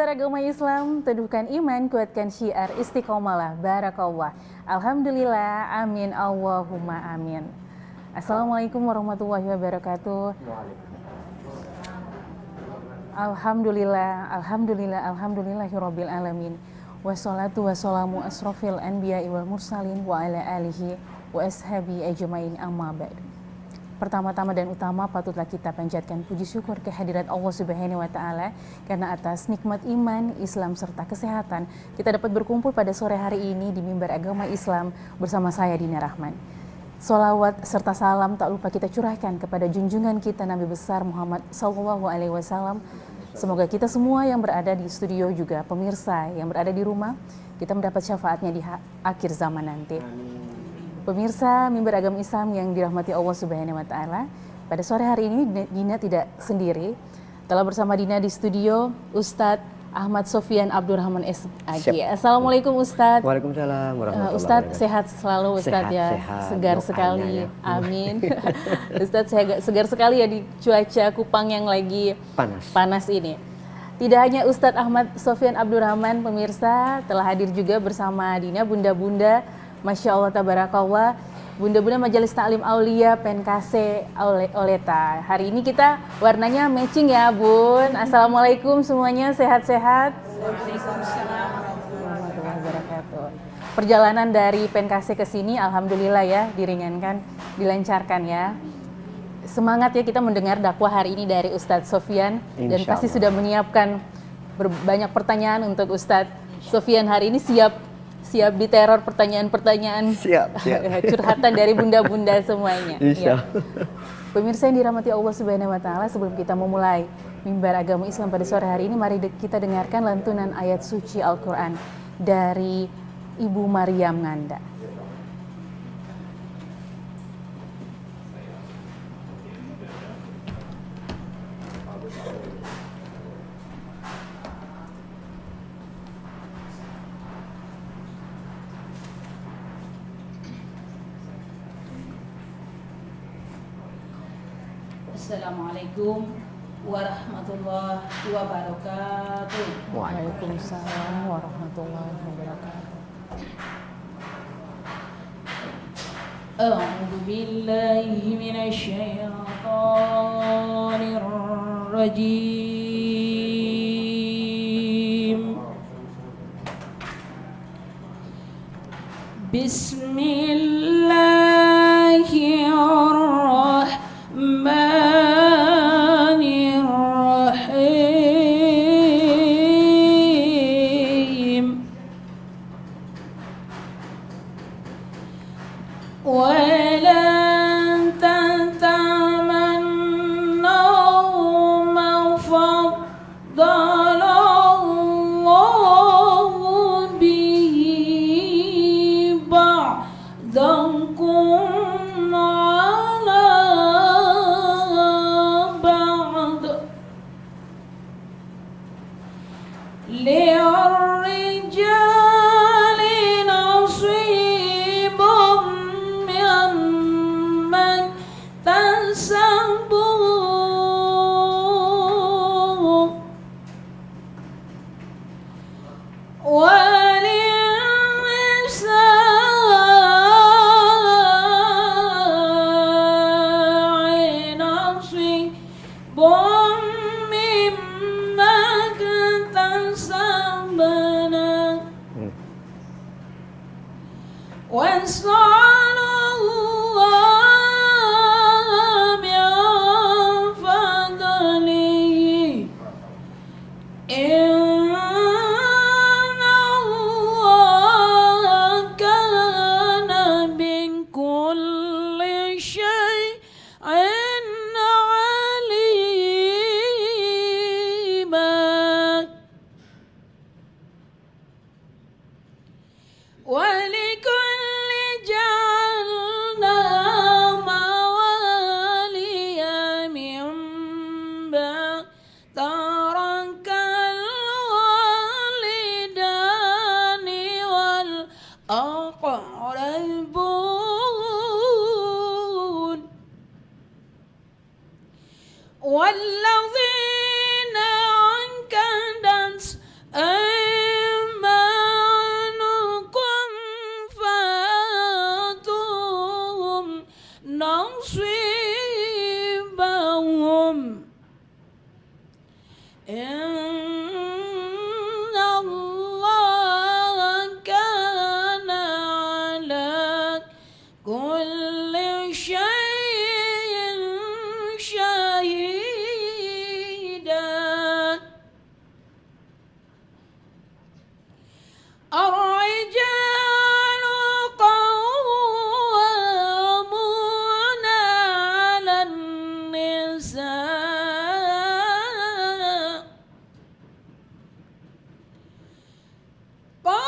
mimbar agama Islam, teduhkan iman, kuatkan syiar, istiqomalah, barakallah. Alhamdulillah, amin, Allahumma amin. Assalamualaikum warahmatullahi wabarakatuh. Alhamdulillah, alhamdulillah, alhamdulillahirabbil alamin. Wassalatu wassalamu asrofil anbiya'i wal mursalin wa ala alihi wa ashabi ajmain amma ba'du. Pertama-tama dan utama patutlah kita panjatkan puji syukur kehadirat Allah Subhanahu wa taala karena atas nikmat iman, Islam serta kesehatan kita dapat berkumpul pada sore hari ini di mimbar agama Islam bersama saya Dina Rahman. Sholawat serta salam tak lupa kita curahkan kepada junjungan kita Nabi besar Muhammad SAW. Semoga kita semua yang berada di studio juga pemirsa yang berada di rumah kita mendapat syafaatnya di akhir zaman nanti. Pemirsa mimbar agama Islam yang dirahmati Allah Subhanahu wa taala, pada sore hari ini Dina tidak sendiri. Telah bersama Dina di studio Ustadz Ahmad Sofyan Abdurrahman SAG. Assalamualaikum Ustadz. Waalaikumsalam warahmatullahi wabarakatuh. Ustadz sehat selalu Ustadz ya. Sehat, segar sekali. ya. Amin. Ustadz segar sekali ya di cuaca Kupang yang lagi panas ini. Tidak hanya Ustadz Ahmad Sofyan Abdurrahman, pemirsa telah hadir juga bersama Dina bunda-bunda. Masya Allah, tabarakallah, bunda-bunda Majelis Ta'lim Aulia Penkase Oleta. Hari ini kita warnanya matching ya Bun. Assalamualaikum semuanya, sehat-sehat. Waalaikumsalam warahmatullahi wabarakatuh. Perjalanan dari Penkase ke sini alhamdulillah ya, diringankan, dilancarkan ya. Semangat ya kita mendengar dakwah hari ini dari Ustadz Sofyan. Dan pasti sudah menyiapkan banyak pertanyaan untuk Ustadz Sofyan hari ini. Siap diteror pertanyaan-pertanyaan curhatan dari bunda-bunda semuanya. Ya. Pemirsa yang dirahmati Allah Subhanahu wa taala, sebelum kita memulai mimbar agama Islam pada sore hari ini, mari kita dengarkan lantunan ayat suci Al-Qur'an dari Ibu Maryam Nganda. Assalamualaikum warahmatullahi wabarakatuh. Waalaikumsalam warahmatullahi wabarakatuh. A'udzu billahi minasy syaithanir rajim. Bismillahirrahmanirrahim. Walan tatamannaw ma faddalallahu bihi ba'dakum ala ba'd. Li'ar-rijali nasibun mimman tasabu walin-nisa'i nasibun mimma kasabna was'alullaha min fadlihi innallaha kana bikulli syai'in alima. Walikulli ja'alna mawaliya mimma tarakal walidani wal aqrabun walladzina الرجال قوامون على النساء قوامون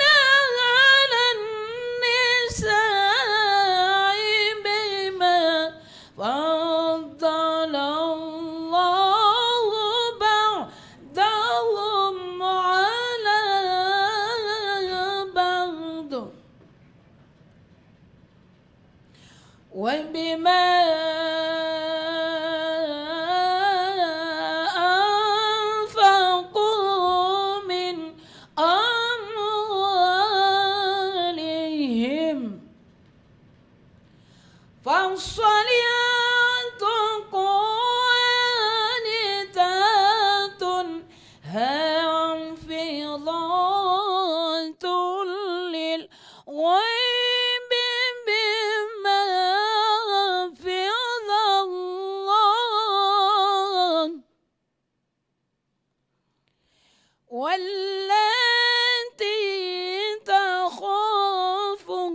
على النساء بما فضل الله بعضهم على بعض وبما أنفقوا من أموالهم فالصلاة قانتات حافظات للغيب بما حفظ الله واللاتي تخافون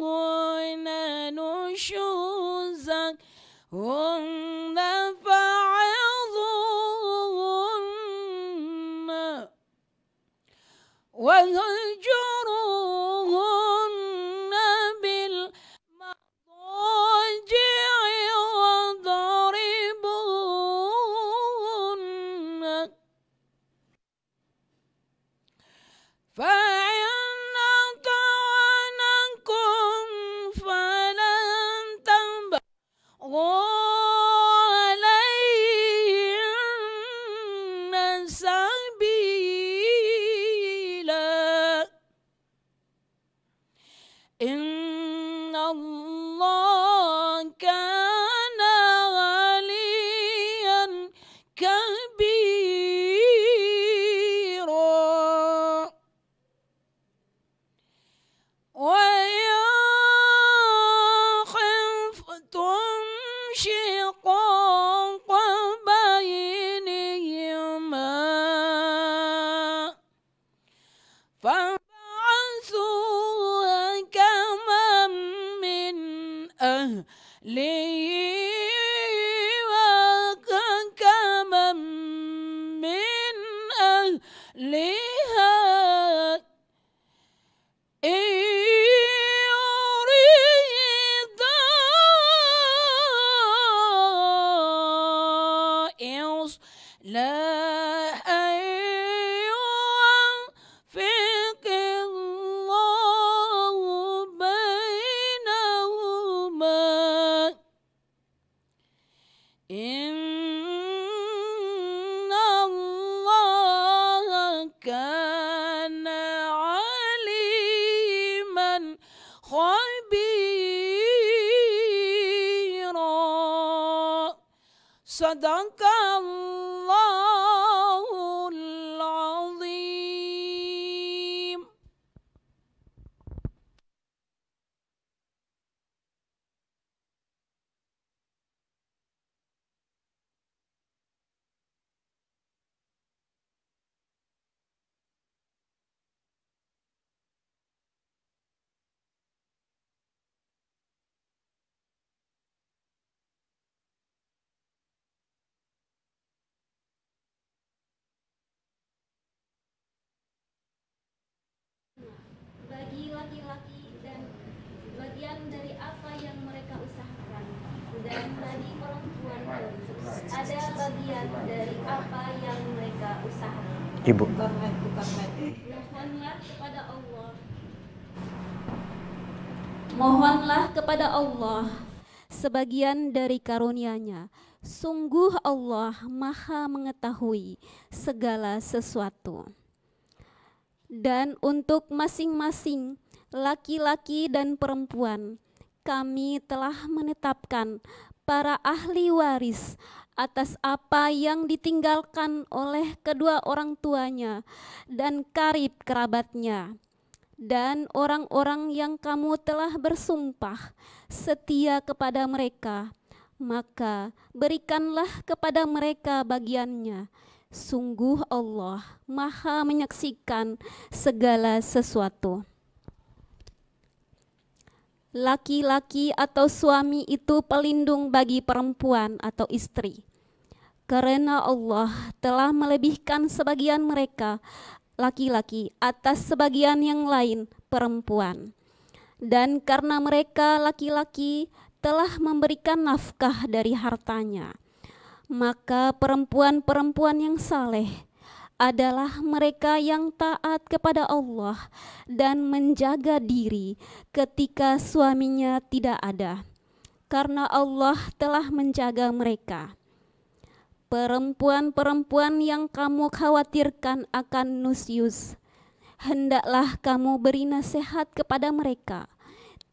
نشوزهن فعظوهن واهجروهن بالمضاجع واضربوهن فإن أطعنكم فلن تبغوا عليهن سبيلا إن الله كان عليا كبيرا وإن خفتم شقاق بينهما فابعثوا حكما من أهله وحكما من أهلها إن يريدا إصلاحا يوفق الله بينهما إن الله كان عليما خبيرا صدق الله العظيم. Bagi laki-laki dan bagian dari apa yang mereka usahakan, dan bagi perempuan ada bagian dari apa yang mereka usahakan. Ibu. Mohonlah kepada Allah. Mohonlah kepada Allah sebagian dari karunia-Nya. Sungguh Allah Maha mengetahui segala sesuatu. Dan untuk masing-masing laki-laki dan perempuan, kami telah menetapkan para ahli waris atas apa yang ditinggalkan oleh kedua orang tuanya dan karib kerabatnya, dan orang-orang yang kamu telah bersumpah setia kepada mereka, maka berikanlah kepada mereka bagiannya Sungguh Allah Maha menyaksikan segala sesuatu. Laki-laki atau suami itu pelindung bagi perempuan atau istri. Karena Allah telah melebihkan sebagian mereka, laki-laki, atas sebagian yang lain, perempuan. Dan karena mereka, laki-laki, telah memberikan nafkah dari hartanya, maka perempuan-perempuan yang saleh adalah mereka yang taat kepada Allah dan menjaga diri ketika suaminya tidak ada, karena Allah telah menjaga mereka. Perempuan-perempuan yang kamu khawatirkan akan nusyuz, hendaklah kamu beri nasihat kepada mereka.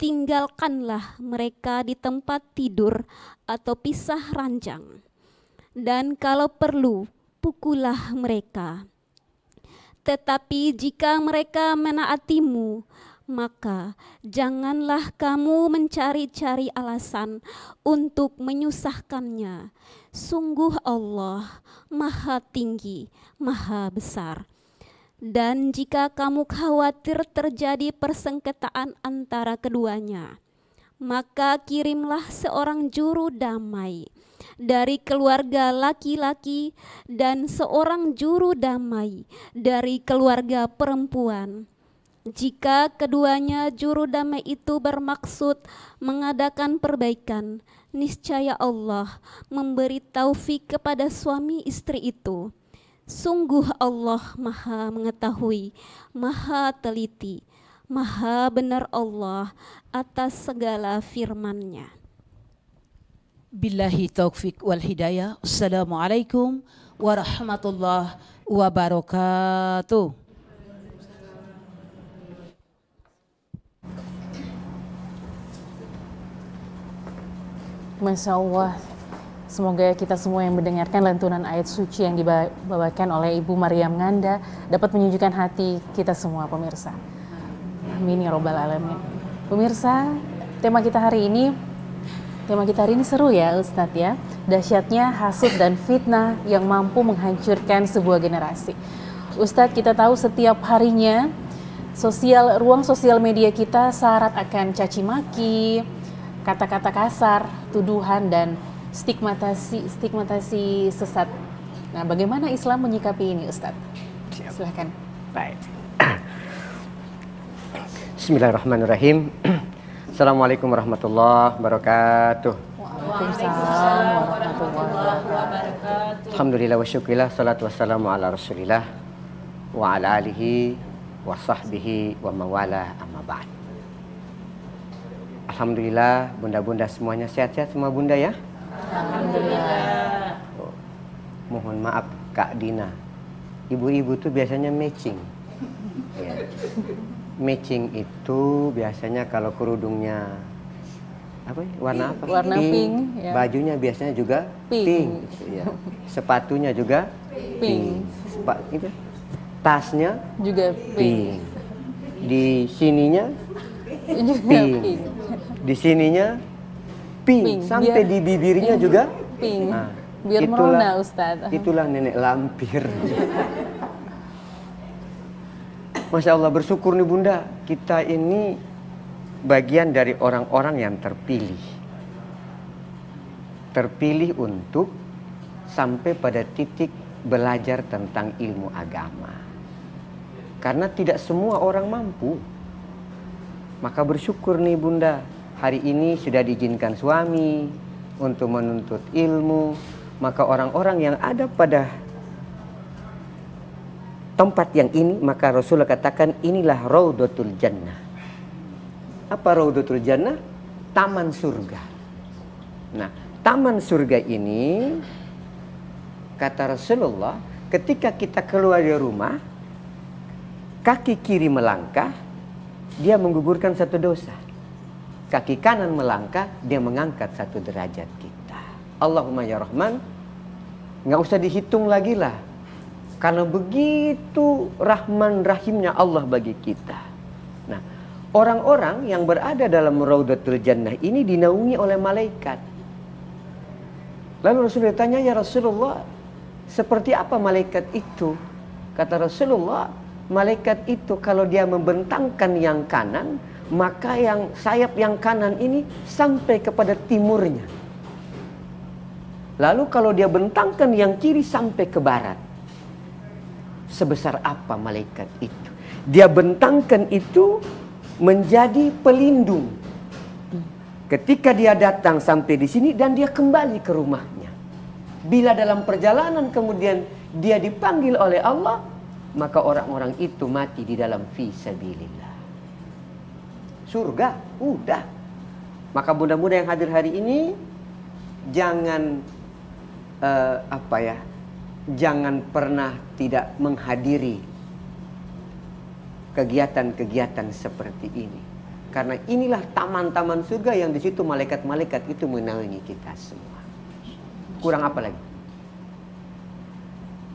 Tinggalkanlah mereka di tempat tidur atau pisah ranjang. Dan kalau perlu, pukullah mereka. Tetapi jika mereka menaatimu, maka janganlah kamu mencari-cari alasan untuk menyusahkannya. Sungguh Allah Maha Tinggi, Maha Besar. Dan jika kamu khawatir terjadi persengketaan antara keduanya, maka kirimlah seorang juru damai dari keluarga laki-laki dan seorang juru damai dari keluarga perempuan. Jika keduanya juru damai itu bermaksud mengadakan perbaikan, niscaya Allah memberi taufik kepada suami istri itu. Sungguh Allah Maha mengetahui, Maha teliti, Maha benar Allah atas segala firman-Nya. Billahi taufik wal hidayah. Assalamualaikum warahmatullahi wabarakatuh. Masya Allah, semoga kita semua yang mendengarkan lantunan ayat suci yang dibawakan oleh Ibu Maryam Nganda dapat menyejukkan hati kita semua pemirsa. Amin ya robbal alamin. Pemirsa, tema kita hari ini seru ya Ustadz ya. Dahsyatnya hasud dan fitnah yang mampu menghancurkan sebuah generasi. Ustadz, kita tahu setiap harinya ruang sosial media kita syarat akan caci maki, kata-kata kasar, tuduhan dan stigmatisasi sesat. Nah, bagaimana Islam menyikapi ini, Ustadz? Silahkan. Baik. Bismillahirrahmanirrahim. Assalamualaikum warahmatullahi wabarakatuh. Waalaikumsalam warahmatullahi wabarakatuh. Alhamdulillah wa syukurillah, salatu wassalamu ala rasulillah wa ala alihi wa sahbihi wa mawala amma ba'd. Alhamdulillah, bunda-bunda semuanya sehat-sehat semua bunda ya? Alhamdulillah. Mohon maaf Kak Dina, ibu-ibu tuh biasanya matching ya. Matching itu biasanya kalau kerudungnya warna apa? Warna pink ya. Bajunya biasanya juga pink ya. Sepatunya juga pink. Itu tasnya juga pink. Di sininya Juga pink. Di sininya pink. Sampai di bibirnya juga pink. Nah, biar merona Ustadz. Itulah nenek lampir. Masya Allah, bersyukur nih bunda, kita ini bagian dari orang-orang yang terpilih. Terpilih untuk sampai pada titik belajar tentang ilmu agama. Karena tidak semua orang mampu. Maka bersyukur nih bunda, hari ini sudah diizinkan suami untuk menuntut ilmu. Maka orang-orang yang ada pada tempat yang ini, maka Rasulullah katakan inilah Raudhatul Jannah. Apa Raudhatul Jannah? Taman surga. Nah, taman surga ini kata Rasulullah, ketika kita keluar dari rumah, kaki kiri melangkah, dia menggugurkan satu dosa. Kaki kanan melangkah, dia mengangkat satu derajat kita. Allahumma ya Rahman, nggak usah dihitung lagi lah. Karena begitu rahman rahimnya Allah bagi kita. Nah, orang-orang yang berada dalam Raudhatul Jannah ini dinaungi oleh malaikat. Lalu Rasulullah tanya, ya Rasulullah, seperti apa malaikat itu? Kata Rasulullah, malaikat itu kalau dia membentangkan yang kanan, maka yang sayap yang kanan ini sampai kepada timurnya. Lalu kalau dia bentangkan yang kiri sampai ke barat. Sebesar apa malaikat itu? Dia bentangkan itu menjadi pelindung. Ketika dia datang sampai di sini dan dia kembali ke rumahnya. Bila dalam perjalanan kemudian dia dipanggil oleh Allah, maka orang-orang itu mati di dalam fisabilillah. Surga, udah. Maka mudah-mudahan yang hadir hari ini jangan jangan pernah tidak menghadiri kegiatan-kegiatan seperti ini. Karena inilah taman-taman surga yang di situ malaikat-malaikat itu menaungi kita semua. Kurang apa lagi?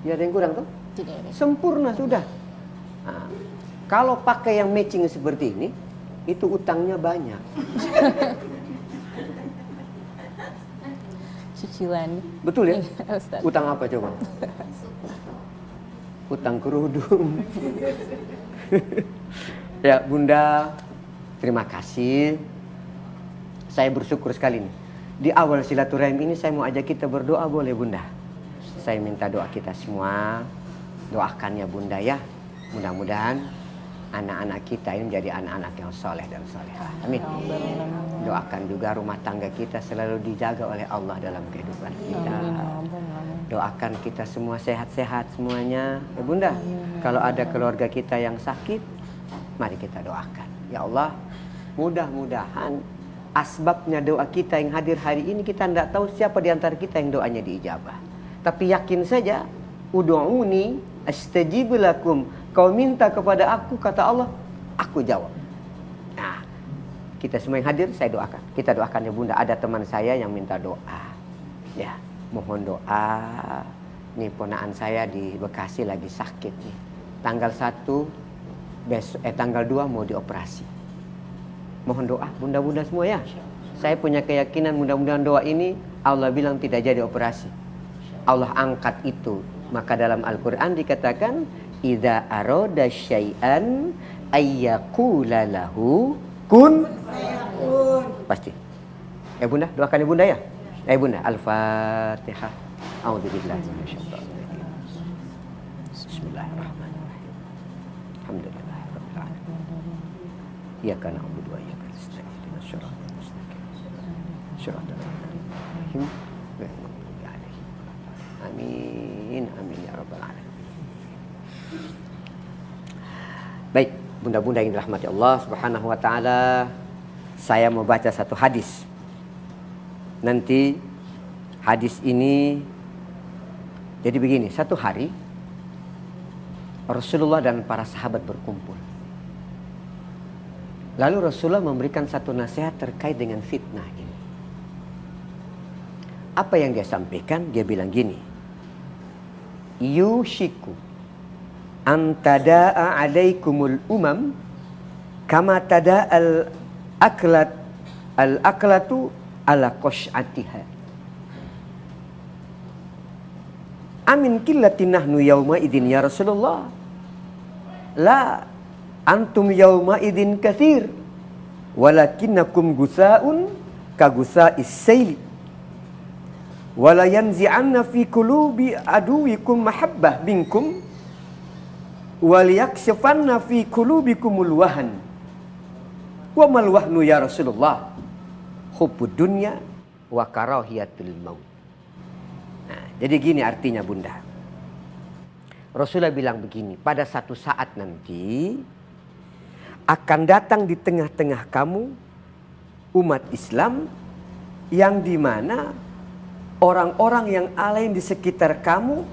Ya ada yang kurang tuh? Tidak. Sempurna sudah. Nah, kalau pakai yang matching seperti ini, itu utangnya banyak. Cicilan. Betul ya? Ustaz. Utang apa coba? Utang kerudung. Ya Bunda, terima kasih. Saya bersyukur sekali nih. Di awal silaturahim ini saya mau ajak kita berdoa, boleh Bunda? Saya minta doa kita semua. Doakan ya Bunda ya. Mudah-mudahan anak-anak kita ini menjadi anak-anak yang soleh dan solehah. Amin. Doakan juga rumah tangga kita selalu dijaga oleh Allah dalam kehidupan kita. Doakan kita semua sehat-sehat semuanya. Ya Bunda, kalau ada keluarga kita yang sakit, mari kita doakan. Ya Allah, mudah-mudahan asbabnya doa kita yang hadir hari ini, kita tidak tahu siapa di antara kita yang doanya diijabah. Tapi yakin saja, ud'uni astajib lakum. Kau minta kepada aku, kata Allah, aku jawab. Nah, kita semua yang hadir, saya doakan. Kita doakan ya Bunda. Ada teman saya yang minta doa. Ya, mohon doa. Nih ponaan saya di Bekasi lagi sakit nih. Tanggal 1, tanggal 2 mau dioperasi. Mohon doa Bunda-bunda semua ya. Saya punya keyakinan mudah-mudahan doa ini Allah bilang tidak jadi operasi. Allah angkat itu. Maka dalam Al-Quran dikatakan, idza arada syai'an ayyaqula lahu kun fayakun. Pasti. Ya Bunda, doakan ya Bunda ya. Ya Bunda, Al-Fatihah. A'udzubillahi minasyaitonir rajim. Bismillahirrahmanirrahim. Alhamdulillahirabbil alamin. Iyyaka na'budu wa iyyaka nasta'in. Ihdinas siratal mustaqim. Shiratal ladzina amin, amin ya rabbal alamin. Baik, bunda-bunda yang dirahmati Allah Subhanahu wa taala, saya mau baca satu hadis. Nanti hadis ini jadi begini, satu hari Rasulullah dan para sahabat berkumpul. Lalu Rasulullah memberikan satu nasihat terkait dengan fitnah ini. Apa yang dia sampaikan? Dia bilang gini, yushiku antada'a alaikumul umam kama tada'al aklatu ala qash'atiha. Amin killatin nahnu yawma idin ya Rasulullah. La antum yawma idin kathir walakinnakum gusa'un ka gusa'is sayli. Wala yanzi'anna fi qulubi aduwikum mahabbah minkum wal yakshifanna fi qulubikumul wahan. Wa mal wahnu ya Rasulullah? Hubbud dunya wa karahiyatul maut. Nah, jadi gini artinya Bunda. Rasulullah bilang begini, pada satu saat nanti akan datang di tengah-tengah kamu umat Islam yang dimana orang-orang yang lain di sekitar kamu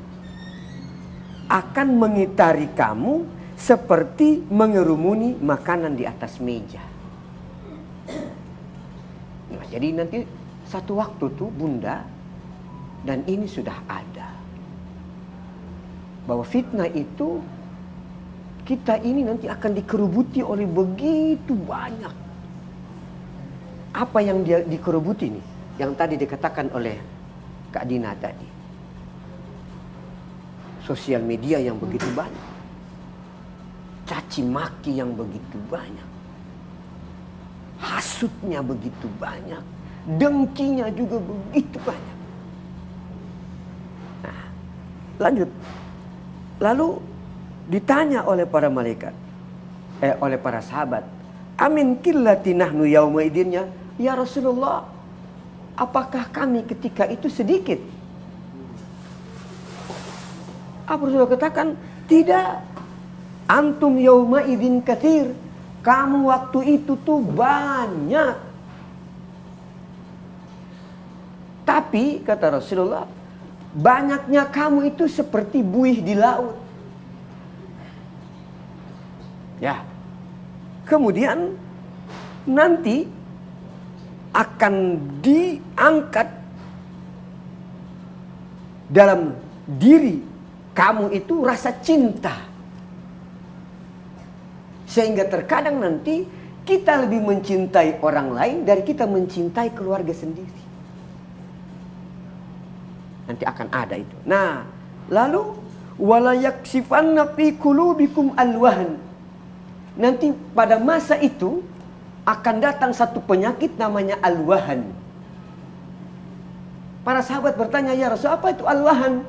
akan mengitari kamu seperti mengerumuni makanan di atas meja. Nah, jadi nanti satu waktu tuh Bunda, dan ini sudah ada, bahwa fitnah itu kita ini nanti akan dikerubuti oleh begitu banyak. Apa yang dia dikerubuti nih? Yang tadi dikatakan oleh Kak Dina tadi. sosial media yang begitu banyak, caci maki yang begitu banyak, hasutnya begitu banyak, dengkinya juga begitu banyak. Nah, lanjut. Lalu ditanya oleh para malaikat, oleh para sahabat, amin qillati nahnu yauma idinnya, ya Rasulullah, apakah kami ketika itu sedikit? Apa Rasulullah katakan? Tidak. Antum yauma idin katsir. Kamu waktu itu tuh banyak. Tapi kata Rasulullah, banyaknya kamu itu seperti buih di laut. Ya. Kemudian nanti akan diangkat dalam diri kamu itu rasa cinta. Sehingga terkadang nanti kita lebih mencintai orang lain dari kita mencintai keluarga sendiri. Nanti akan ada itu. Nah, lalu wala yaksifanna fi qulubikum alwahan. Nanti pada masa itu akan datang satu penyakit namanya alwahan. Para sahabat bertanya, ya Rasul, apa itu alwahan?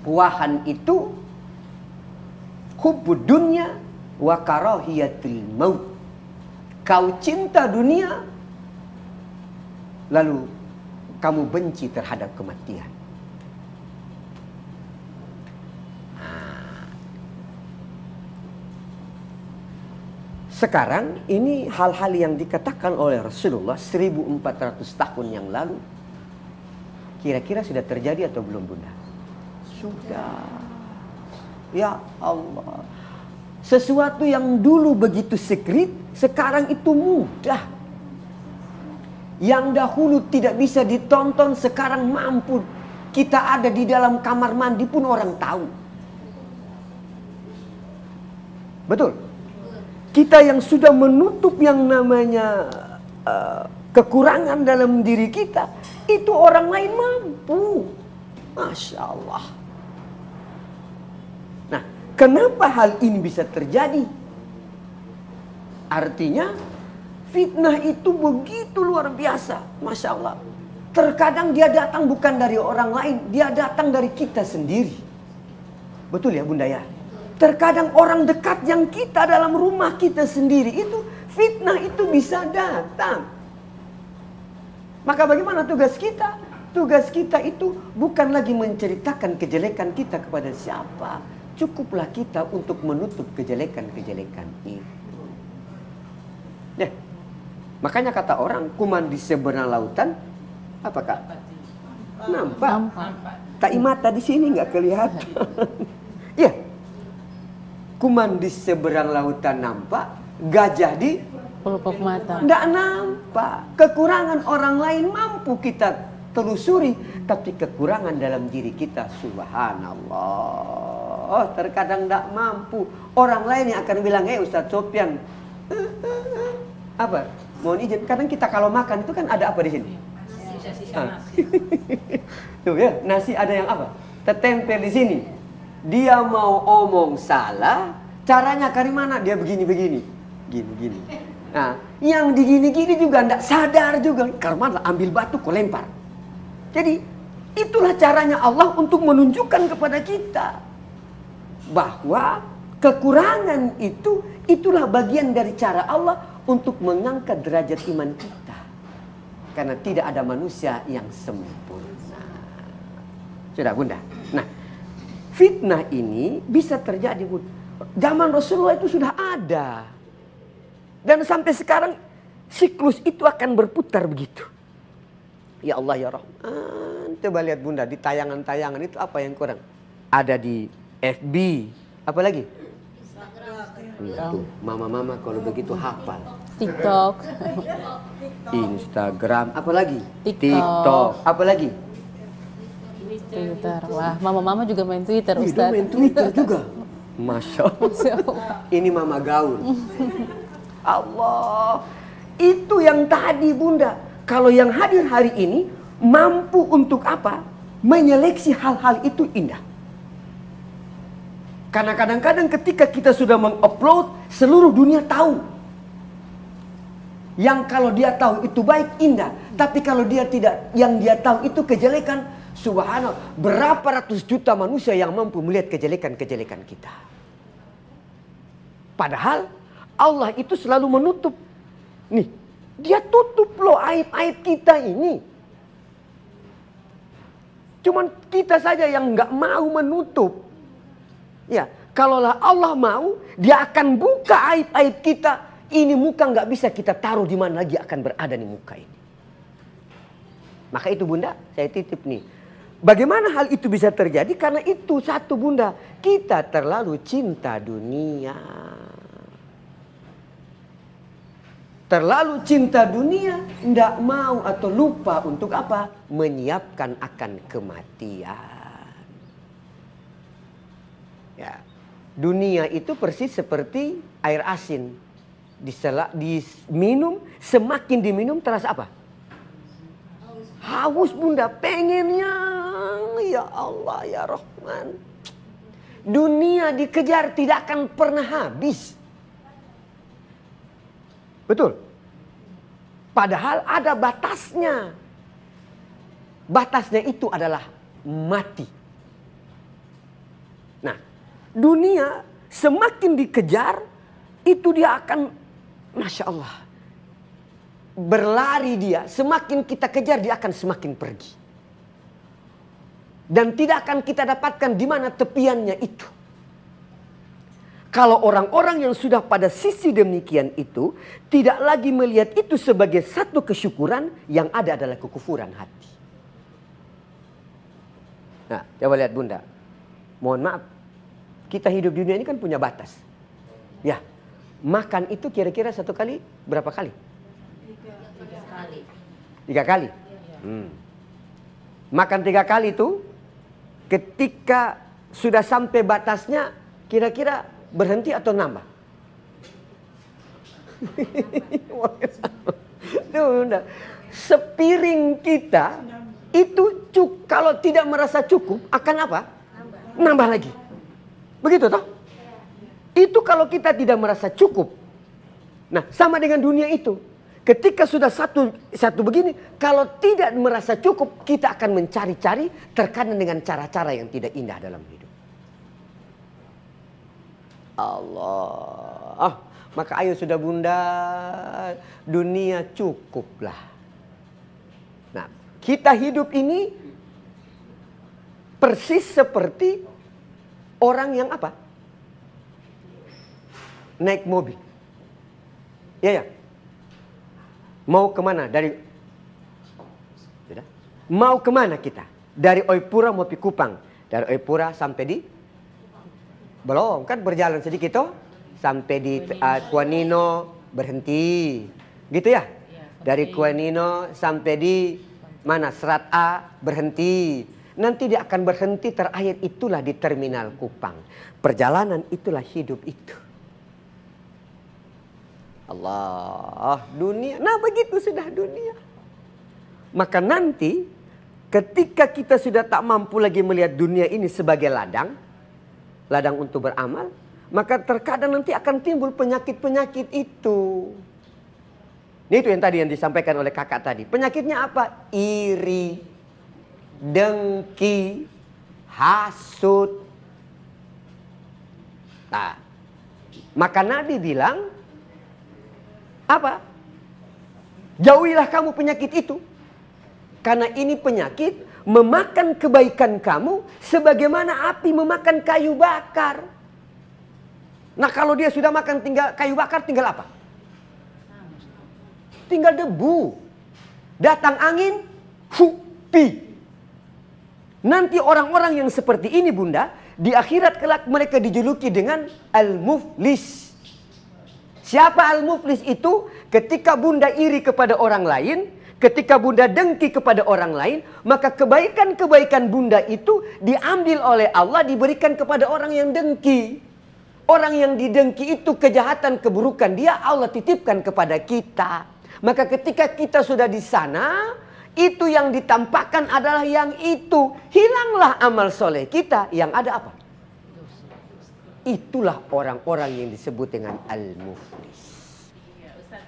Wahan itu hubbud dunya wa karahiyatul maut. Kau cinta dunia, lalu kamu benci terhadap kematian. Sekarang ini hal-hal yang dikatakan oleh Rasulullah 1400 tahun yang lalu, kira-kira sudah terjadi atau belum, Bunda? Sudah. Ya Allah. Sesuatu yang dulu begitu secret, sekarang itu mudah. Yang dahulu tidak bisa ditonton, sekarang mampu. Kita ada di dalam kamar mandi pun orang tahu. Betul? Kita yang sudah menutup yang namanya kekurangan dalam diri kita, itu orang lain mampu. Masya Allah. Nah, kenapa hal ini bisa terjadi? Artinya fitnah itu begitu luar biasa. Masya Allah. Terkadang dia datang bukan dari orang lain, dia datang dari kita sendiri. Betul ya Bunda ya? Terkadang orang dekat yang kita dalam rumah kita sendiri itu, fitnah itu bisa datang. Maka bagaimana tugas kita? Tugas kita itu bukan lagi menceritakan kejelekan kita kepada siapa. Cukuplah kita untuk menutup kejelekan-kejelekan itu. Ya. Makanya kata orang, kuman di seberang lautan, apa Kak? Nampak. Tak mata di sini nggak kelihatan. Ya. Kuman di seberang lautan nampak, gajah di pelupuk mata. Tidak nampak. Kekurangan orang lain mampu kita telusuri, tapi kekurangan dalam diri kita, subhanallah, terkadang tidak mampu. Orang lain yang akan bilang, Ustadz Sofyan, apa? Mohon izin. Kadang kita kalau makan itu kan ada apa di sini? Tuh ya, nasi ada yang apa? Tertempel di sini. Dia mau omong salah, caranya dari mana? Dia begini-begini, gini-gini. Nah, yang digini-gini juga tidak sadar juga. Karena ambil batu kau lempar. Jadi itulah caranya Allah untuk menunjukkan kepada kita bahwa kekurangan itu, itulah bagian dari cara Allah untuk mengangkat derajat iman kita. Karena tidak ada manusia yang sempurna. Sudah Bunda. Nah, fitnah ini bisa terjadi, Bunda. Zaman Rasulullah itu sudah ada. Dan sampai sekarang siklus itu akan berputar begitu. Ya Allah ya Rahman. Coba lihat Bunda, di tayangan-tayangan itu apa yang kurang? Ada di FB. Apa lagi? Itu mama-mama kalau begitu hafal. TikTok. Instagram. Apa lagi? TikTok. Apa lagi? Twitter. Wah, mama-mama juga main Twitter, Ustaz. Main Twitter juga. Masya Allah. Ini mama gaul. Allah. Itu yang tadi Bunda. Kalau yang hadir hari ini mampu untuk apa? Menyeleksi hal-hal itu indah. Karena kadang-kadang ketika kita sudah mengupload, seluruh dunia tahu. Yang kalau dia tahu itu baik, indah. Tapi kalau dia tidak, yang dia tahu itu kejelekan, subhanallah, berapa ratus juta manusia yang mampu melihat kejelekan-kejelekan kita. Padahal Allah itu selalu menutup. Nih, dia tutup loh aib-aib kita ini. Cuman kita saja yang nggak mau menutup. Ya, kalaulah Allah mau, dia akan buka aib-aib kita. Ini muka nggak bisa kita taruh di mana lagi akan berada nih muka ini. Maka itu Bunda, saya titip nih. Bagaimana hal itu bisa terjadi? Karena itu satu Bunda, kita terlalu cinta dunia. Terlalu cinta dunia, tidak mau atau lupa untuk apa? Menyiapkan akan kematian. Ya, dunia itu persis seperti air asin. Diminum, semakin diminum terasa apa? Haus Bunda, pengennya, ya Allah ya Rahman. Dunia dikejar tidak akan pernah habis. Betul? Padahal ada batasnya. Batasnya itu adalah mati. Nah, dunia semakin dikejar, itu dia akan, Masya Allah, berlari dia. Semakin kita kejar, dia akan semakin pergi. Dan tidak akan kita dapatkan di mana tepiannya itu. Kalau orang-orang yang sudah pada sisi demikian itu, tidak lagi melihat itu sebagai satu kesyukuran, yang ada adalah kekufuran hati. Nah, coba lihat Bunda. Mohon maaf, kita hidup di dunia ini kan punya batas. Ya, makan itu kira-kira satu kali berapa kali? 3 kali. Makan 3 kali itu, ketika sudah sampai batasnya, kira-kira berhenti atau nambah? Sepiring kita itu kalau tidak merasa cukup akan apa? Nambah lagi. Begitu toh? Itu kalau kita tidak merasa cukup. Nah, sama dengan dunia itu. Ketika sudah satu begini, kalau tidak merasa cukup, kita akan mencari-cari, terkadang dengan cara-cara yang tidak indah dalam hidup. Allah, maka ayo sudah Bunda, dunia cukuplah. Nah, kita hidup ini persis seperti orang yang apa? Naik mobil. Ya. Mau kemana? Mau kemana kita? Dari Oipura mau ke Kupang. Dari Oipura sampai di? Belum, kan berjalan sedikit toh. Sampai di Kuanino berhenti. Gitu ya? Dari Kuanino sampai di mana? Serat A berhenti. Nanti dia akan berhenti terakhir itulah di Terminal Kupang. Perjalanan itulah hidup itu. Allah, dunia. Nah, begitu sudah dunia. Maka nanti ketika kita sudah tak mampu lagi melihat dunia ini sebagai ladang untuk beramal, maka terkadang nanti akan timbul penyakit-penyakit itu. Itu yang tadi yang disampaikan oleh kakak tadi. Penyakitnya apa? Iri, dengki, hasud. Nah, maka Nabi bilang apa? Jauhilah kamu penyakit itu. Karena ini penyakit memakan kebaikan kamu sebagaimana api memakan kayu bakar. Nah, kalau dia sudah makan tinggal kayu bakar, tinggal apa? Tinggal debu. Datang angin, pi. Nanti orang-orang yang seperti ini Bunda, di akhirat kelak mereka dijuluki dengan al-muflis. Siapa al-muflis itu? Ketika Bunda iri kepada orang lain, ketika Bunda dengki kepada orang lain, maka kebaikan-kebaikan Bunda itu diambil oleh Allah, diberikan kepada orang yang dengki. Orang yang didengki itu kejahatan, keburukan dia Allah titipkan kepada kita. Maka ketika kita sudah di sana, itu yang ditampakkan adalah yang itu. Hilanglah amal soleh kita, yang ada apa? itulah orang-orang yang disebut dengan al-muflis. Ya, Ustaz.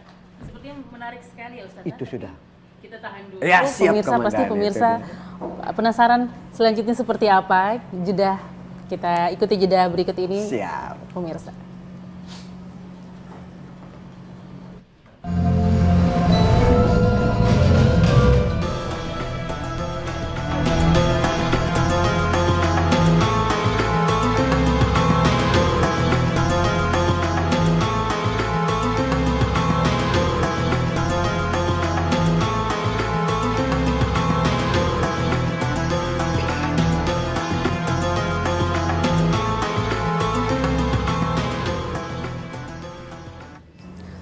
Sepertinya menarik sekali ya Ustaz. Itu sudah. Kita tahan dulu. Ya, siap, pemirsa pasti pemirsa penasaran selanjutnya seperti apa. Kita ikuti jeda berikut ini. Siap. Pemirsa.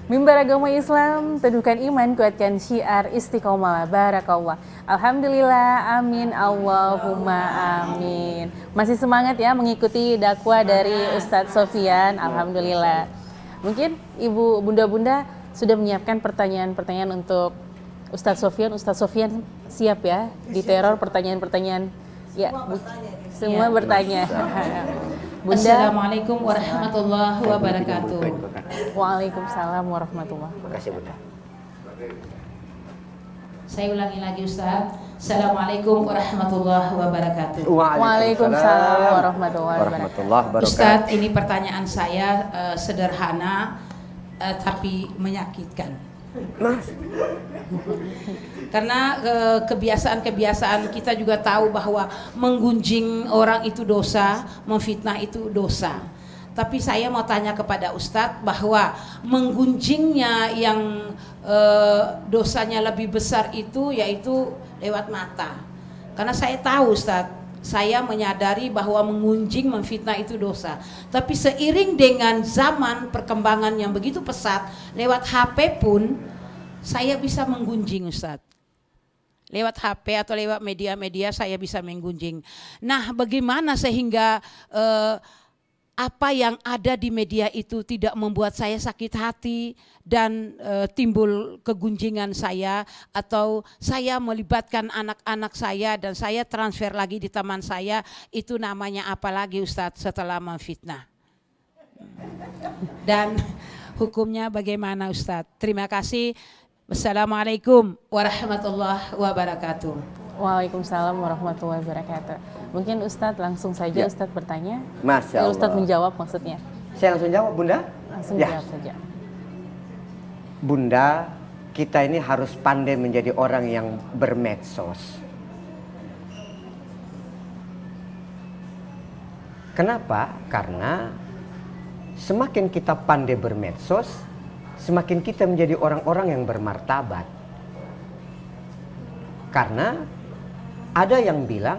Mimbar agama Islam, teduhkan iman, kuatkan syiar istiqomah, barakallah. Alhamdulillah, amin, Allahumma amin. Masih semangat ya mengikuti dakwah dari Ustadz Sofyan, alhamdulillah. Mungkin ibu bunda-bunda sudah menyiapkan pertanyaan-pertanyaan untuk Ustadz Sofyan. Ustadz Sofyan siap ya diteror pertanyaan-pertanyaan. Ya, semua bertanya. Bunda. Assalamualaikum warahmatullahi wabarakatuh. Waalaikumsalam warahmatullahi wabarakatuh. Terima kasih Bunda. Saya ulangi lagi Ustaz. Assalamualaikum warahmatullahi wabarakatuh. Waalaikumsalam warahmatullahi wabarakatuh. Ustaz, ini pertanyaan saya sederhana tapi menyakitkan. Mas. Karena kebiasaan-kebiasaan kita juga tahu bahwa menggunjing orang itu dosa, memfitnah itu dosa. Tapi saya mau tanya kepada Ustadz bahwa menggunjingnya yang dosanya lebih besar itu yaitu lewat mata. Karena saya tahu Ustadz, saya menyadari bahwa menggunjing, memfitnah itu dosa. Tapi seiring dengan zaman perkembangan yang begitu pesat, lewat HP pun saya bisa menggunjing Ustadz. Lewat HP atau lewat media-media saya bisa menggunjing. Nah, bagaimana sehingga apa yang ada di media itu tidak membuat saya sakit hati dan timbul kegunjingan saya, atau saya melibatkan anak-anak saya dan saya transfer lagi di teman saya, itu namanya apa lagi Ustadz setelah memfitnah? Dan hukumnya bagaimana Ustadz? Terima kasih. Wassalamualaikum warahmatullahi wabarakatuh. Waalaikumsalam warahmatullahi wabarakatuh. Mungkin Ustadz langsung saja Ustadz bertanya. Masya Allah. Ustadz menjawab maksudnya. Saya langsung jawab Bunda? Langsung jawab saja. Bunda, kita ini harus pandai menjadi orang yang bermedsos. Kenapa? Karena semakin kita pandai bermedsos, semakin kita menjadi orang-orang yang bermartabat. Karena ada yang bilang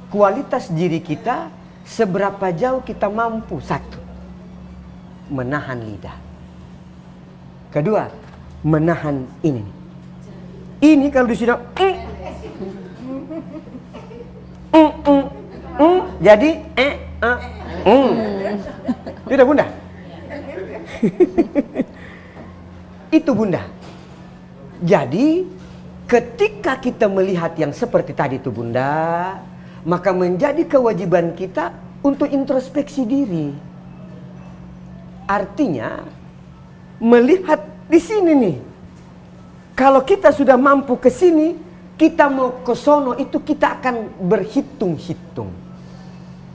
kualitas diri kita seberapa jauh kita mampu. Satu, menahan lidah. Kedua, menahan ini. Ini kalau di sini jadi tidak Bunda. Itu Bunda. Jadi ketika kita melihat yang seperti tadi itu Bunda, maka menjadi kewajiban kita untuk introspeksi diri. Artinya melihat di sini nih. Kalau kita sudah mampu ke sini, kita mau ke sono itu kita akan berhitung-hitung.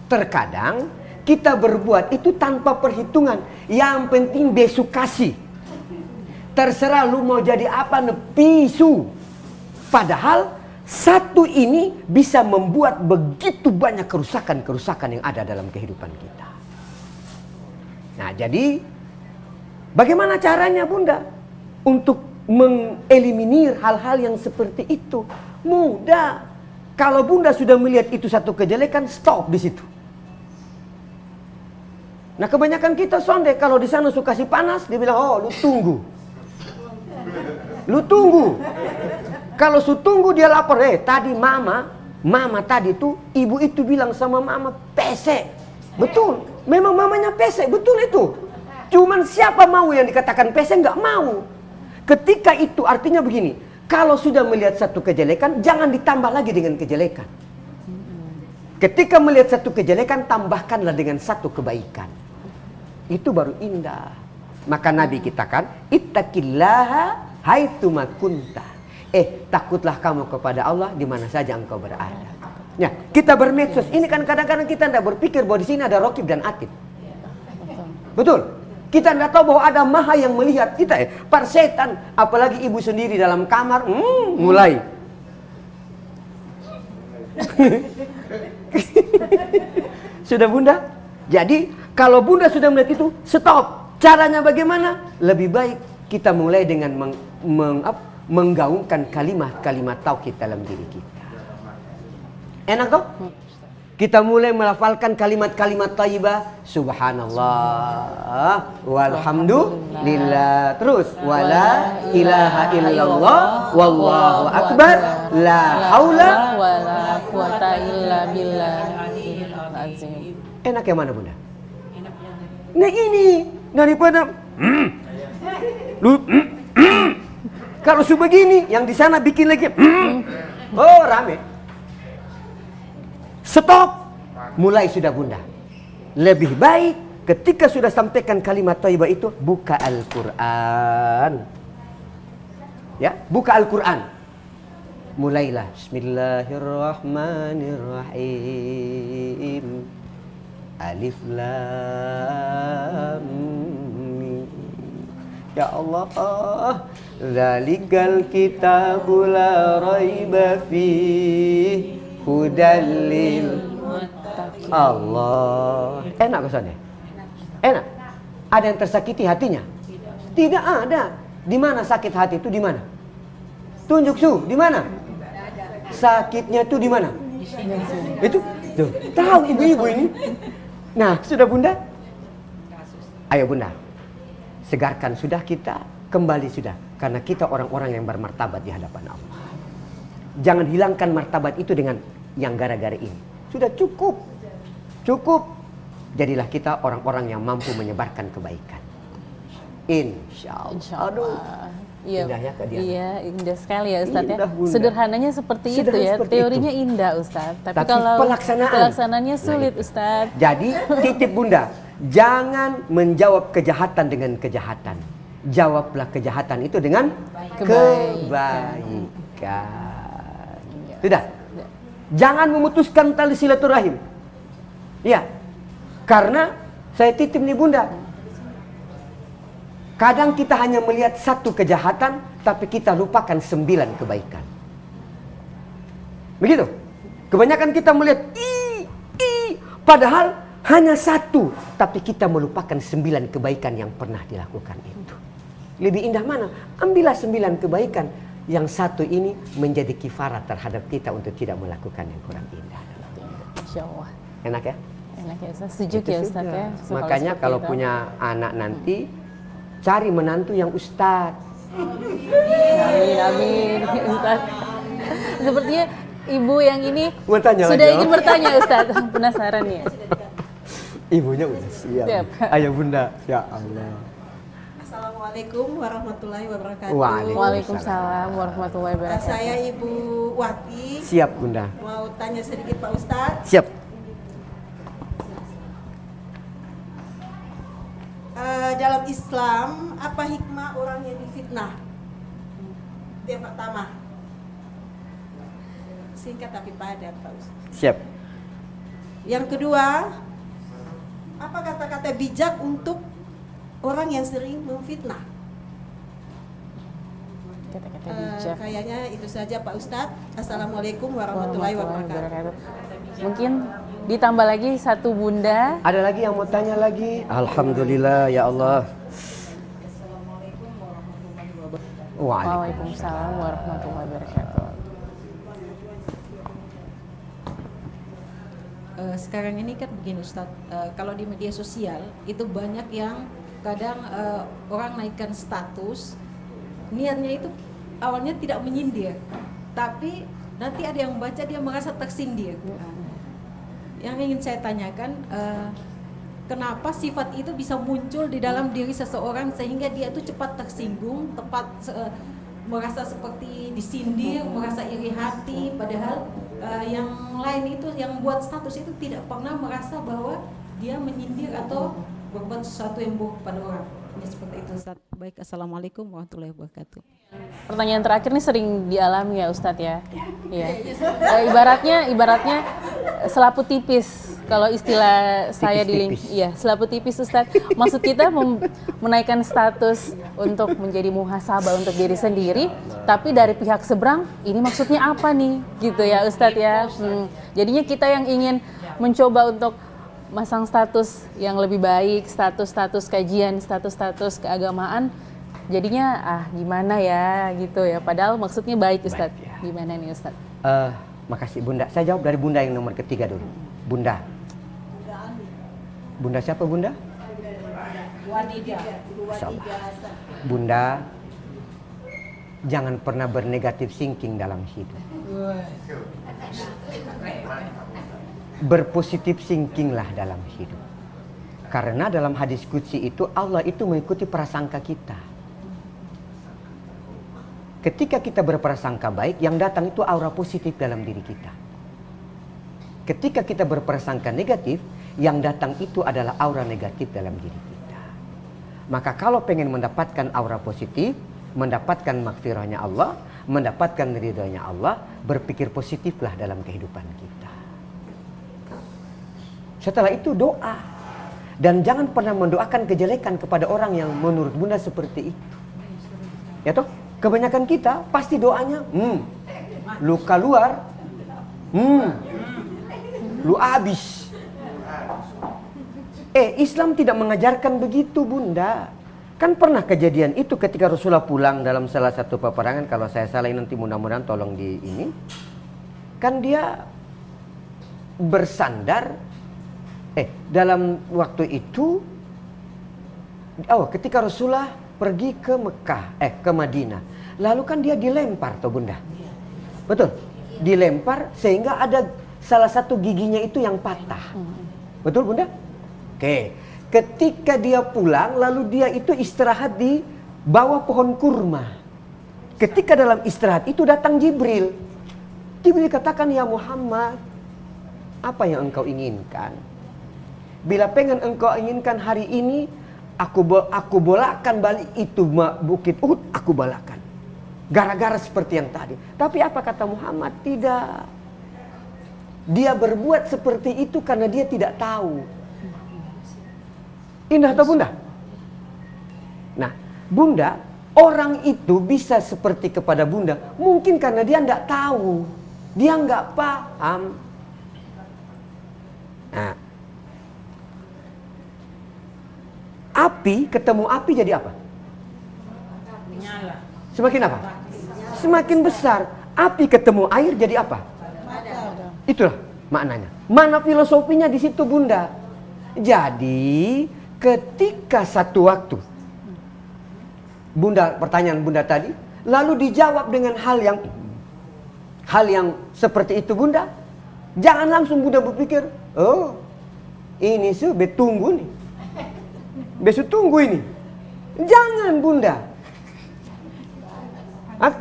Terkadang kita berbuat itu tanpa perhitungan. Yang penting besok kasih. Terserah lu mau jadi apa, nepisu. Padahal satu ini bisa membuat begitu banyak kerusakan-kerusakan yang ada dalam kehidupan kita. Nah, jadi bagaimana caranya Bunda untuk mengeliminir hal-hal yang seperti itu? Mudah. Kalau Bunda sudah melihat itu satu kejelekan, stop di situ. Nah, kebanyakan kita sonde kalau di sana suka kasih panas, dia bilang, "Oh, lu tunggu." Lu tunggu. Kalau su tunggu dia lapor, tadi mama tadi tuh ibu itu bilang sama mama pesek. Betul, memang mamanya pesek, betul itu. Cuman siapa mau yang dikatakan pesek, nggak mau. Ketika itu artinya begini, kalau sudah melihat satu kejelekan, jangan ditambah lagi dengan kejelekan. Ketika melihat satu kejelekan, tambahkanlah dengan satu kebaikan. Itu baru indah. Maka Nabi kita kan, ittaqillaha haitsuma kunta. Takutlah kamu kepada Allah di mana saja engkau berada. Ya, kita bermedsos ini kan kadang-kadang kita tidak berpikir bahwa di sini ada Raqib dan Atid. Betul. Kita tidak tahu bahwa ada Maha yang melihat kita. Para setan, apalagi ibu sendiri dalam kamar, mulai. Sudah Bunda? Jadi kalau Bunda sudah melihat itu, stop. Caranya bagaimana? Lebih baik kita mulai dengan menggaungkan kalimat-kalimat tauhid dalam diri kita. Enak toh? Kita mulai melafalkan kalimat-kalimat thayyibah. Subhanallah, walhamdulillah, terus wala ilaha illallah, wallahu akbar, la haula wala quwata illa billahil azim. Enak yang mana Bunda? Nah ini daripada kalau sebegini, yang di sana bikin lagi oh rame. Stop. Mulai sudah Bunda. Lebih baik ketika sudah sampaikan kalimat thayyibah itu, buka Al-Quran. Ya, buka Al-Quran. Mulailah. Bismillahirrahmanirrahim. Alif Lam Mim. Ya Allah, zalikal kitabu la raiba fihi hudal lil muttaqin. Allah. Enak kesannya? Enak. Ada yang tersakiti hatinya? Tidak ada. Di mana sakit hati itu di mana? Tunjuk Su, di mana? Sakitnya itu di mana? Itu tuh. Tahu ibu-ibu ini. Nah, sudah Bunda? Ayo Bunda. Segarkan sudah kita, kembali sudah. Karena kita orang-orang yang bermartabat di hadapan Allah. Jangan hilangkan martabat itu dengan yang gara-gara ini. Sudah cukup. Cukup. Jadilah kita orang-orang yang mampu menyebarkan kebaikan. Insya Allah. Aduh. Iya, indah ya Kak Diana? Iya, indah sekali ya Ustadz ya. Bunda. Sederhananya seperti itu ya. Teorinya itu indah Ustadz. Tapi kalau pelaksanaannya sulit Ustadz. Jadi titip Bunda, jangan menjawab kejahatan dengan kejahatan. Jawablah kejahatan itu dengan kebaikan. Sudah. Jangan memutuskan tali silaturahim. Ya. Karena saya titip nih Bunda. Kadang kita hanya melihat satu kejahatan, tapi kita lupakan 9 kebaikan. Begitu. Kebanyakan kita melihat padahal hanya satu, tapi kita melupakan 9 kebaikan yang pernah dilakukan itu. Lebih indah mana? Ambillah 9 kebaikan. Yang satu ini menjadi kifarat terhadap kita untuk tidak melakukan yang kurang indah. Insya Allah. Enak ya? Enak ya Ustaz. Setuju ya Ustaz ya. Makanya kalau punya anak nanti, cari menantu yang ustadz. Amin, amin Ustaz. Sepertinya ibu yang ini sudah ingin bertanya Ustaz. Penasaran ya. Ibunya udah siap. Ayo Bunda. Ya Allah. Assalamualaikum warahmatullahi wabarakatuh. Waalaikumsalam warahmatullahi wabarakatuh. Saya Ibu Wati. Siap Bunda. Mau tanya sedikit Pak Ustadz. Siap. Dalam Islam, apa hikmah orang yang difitnah? Itu yang pertama. Singkat tapi padat Pak Ustadz. Siap. Yang kedua, apa kata-kata bijak untuk orang yang sering memfitnah? Kata-kata bijak. Kayaknya itu saja Pak Ustadz. Assalamualaikum warahmatullahi wabarakatuh. Mungkin ditambah lagi satu Bunda. Ada lagi yang mau tanya lagi? Alhamdulillah ya Allah. Assalamualaikum warahmatullahi wabarakatuh. Waalaikumsalam warahmatullahi wabarakatuh. Sekarang ini kan begini Ustadz, kalau di media sosial itu banyak yang kadang orang naikkan status, niatnya itu awalnya tidak menyindir, tapi nanti ada yang baca dia merasa tersindir. Yang ingin saya tanyakan, kenapa sifat itu bisa muncul di dalam diri seseorang sehingga dia itu cepat tersinggung, merasa seperti disindir, merasa iri hati, padahal yang lain itu yang buat status itu tidak pernah merasa bahwa dia menyindir atau berbuat sesuatu yang buruk pada orang. Ini seperti itu Ustaz. Baik, assalamualaikum warahmatullahi wabarakatuh. Pertanyaan terakhir nih sering dialami ya Ustadz ya. Iya. Ibaratnya selaput tipis kalau istilah saya di link. Iya, selaput tipis Ustadz. Maksud kita menaikkan status untuk menjadi muhasabah untuk diri sendiri, tapi dari pihak seberang ini maksudnya apa nih? Gitu ya Ustadz ya. Jadinya kita yang ingin mencoba untuk masang status yang lebih baik, status-status kajian, status-status keagamaan, jadinya gimana ya gitu ya, padahal maksudnya baik Ustadz. Ya. Gimana nih Ustadz? Makasih Bunda, saya jawab dari Bunda yang nomor ketiga dulu. Bunda siapa Bunda? Bunda, jangan pernah bernegatif thinking dalam hidup. Berpositif thinkinglah dalam hidup. Karena dalam hadis qudsi itu Allah itu mengikuti prasangka kita. Ketika kita berprasangka baik, yang datang itu aura positif dalam diri kita. Ketika kita berprasangka negatif, yang datang itu adalah aura negatif dalam diri kita. Maka kalau pengen mendapatkan aura positif, mendapatkan maghfirahnya Allah, mendapatkan ridhonya Allah, berpikir positiflah dalam kehidupan kita. Setelah itu doa. Dan jangan pernah mendoakan kejelekan kepada orang yang menurut Bunda seperti itu. Ya toh? Kebanyakan kita pasti doanya, luka luar, lu habis. Islam tidak mengajarkan begitu Bunda. Kan pernah kejadian itu ketika Rasulullah pulang dalam salah satu peperangan. Kalau saya salah nanti mudah-mudahan tolong di ini. Kan dia bersandar. Dalam waktu itu, ketika Rasulullah pergi ke Mekah, ke Madinah, lalu kan dia dilempar toh Bunda, betul? Dilempar sehingga ada salah satu giginya itu yang patah, betul Bunda? Oke, ketika dia pulang, lalu dia itu istirahat di bawah pohon kurma. Ketika dalam istirahat itu datang Jibril. Jibril katakan, ya Muhammad, apa yang engkau inginkan? Bila pengen engkau inginkan hari ini, aku bolakan balik itu bukit Uhud, aku balakan. Gara-gara seperti yang tadi. Tapi apa kata Muhammad? Tidak. Dia berbuat seperti itu karena dia tidak tahu. Indah atau Bunda? Nah, Bunda, orang itu bisa seperti kepada Bunda, mungkin karena dia tidak tahu. Dia nggak paham. Nah, api ketemu api jadi apa? Semakin apa? Semakin besar. Api ketemu air jadi apa? Itulah maknanya. Mana filosofinya di situ Bunda? Jadi ketika satu waktu Bunda, pertanyaan Bunda tadi, lalu dijawab dengan hal yang seperti itu Bunda, jangan langsung Bunda berpikir, oh ini betunggu nih. Besok tunggu ini. Jangan Bunda.